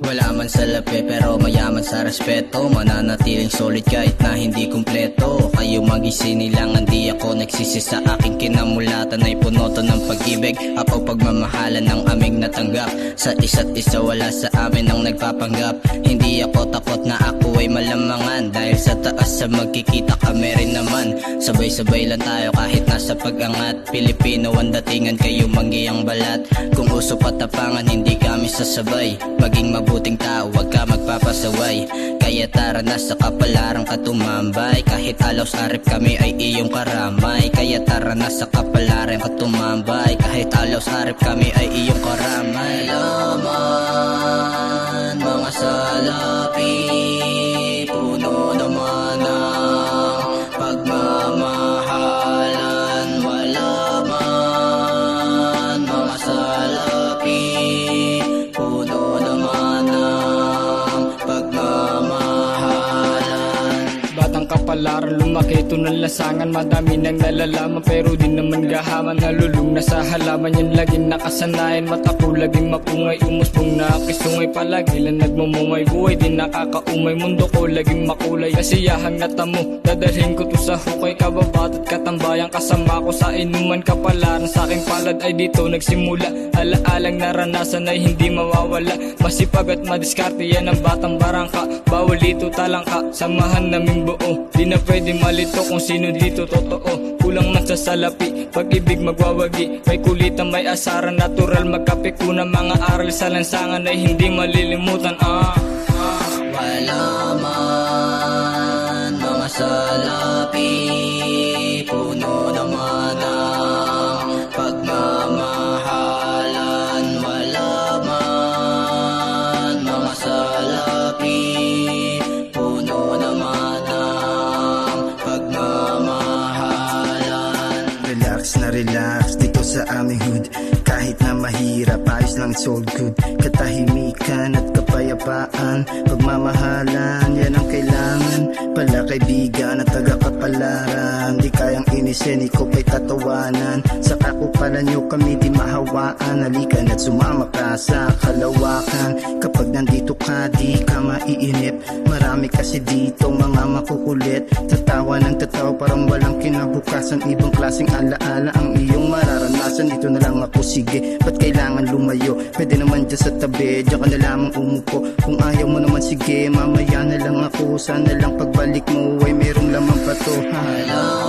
Wala man sa lapi pero mayaman sa respeto, mananatiling solid kahit na hindi kumpleto. Kayo mag-isinilangan, di ako nagsisi sa aking kinamulatan, ay punoto ng pag-ibig, apaw pagmamahalan ng aming natanggap. Sa isa't isa wala sa amin ang nagpapanggap. Hindi ako takot na ako ay malamangan, dahil sa taas sa magkikita kami rin naman. Sabay-sabay lang tayo kahit nasa pag-angat. Pilipino ang datingan, kayo manggiyang balat. Kung uso patapangan hindi kami sasabay. Maging mabuting tao, wag ka magpapasaway. Kaya tara na sa Kapalaran ka tumambay. Kahit alaw sa rep kami ay iyong karamay. Kaya tara na sa Kapalaran ka tumambay. Kahit alaw sa rep kami ay iyong karamay. Laman, mga salapi, puno naman ang pagmamahalan. Wala man, mga salapi, puno naman ang pagmamahalan. Batang Kapalaran, lumaki ito ng lasangan. Madami nang nalalaman pero di naman gahaman. Nalulung na sa halaman, yan laging nakasanayan. Matapo laging mapungay, umusbong na kisungay. Palagi lang nagmumumay, buhay di nakakaumay. Mundo ko laging makulay, kasiyahang natamo. Dadalhin ko to sa hukay, kababat at katambayan. Kasama ko sa inuman, Kapalaran sa aking palad ay dito nagsimula. Alaalang naranasan ay hindi mawawala. Masipag at madiskarte, yan ang batang barangka. Bawal dito talangka, samahan naming buo. Di na pwede malito kung sino dito totoo. Kulang man sa salapi, pag-ibig magwawagi. May kulitan, may asaran, natural magkapikuna. Mga aral sa lansangan ay hindi malilimutan. Wala man, mga salapi, puno naman ang pagmamahalan. Wala man, mga salapi, puno naman ang pagmamahalan. Relax na relax dito sa aming hood. Kahit na mahirap, ayos lang, it's all good. Katahimikan at kapayapaan, pagmamahalan, yan ang kailangan. Pala kaibigan at taga-Kapalaran, di kayang inisin, ikaw pa'y tatawanan. Sa kakupalan nyo kami di mahawaan. Halikan at sumama ka sa kalawakan. Kapag nandito ka di ka maiinip. Marami kasi dito mga makukulit. Tatawa ng tatawa parang walang kinabukasan. Ibang klaseng alaala ang iyong mararanasan. Dito na lang ako, sige, ba't kailangan lumayo? Pwede naman dyan sa tabi, dyan ka na lamang umupo. Kung ayaw mo naman sige, mamaya na lang ako. Sana lang pagbalik mo ay merong lamang pa to. Hello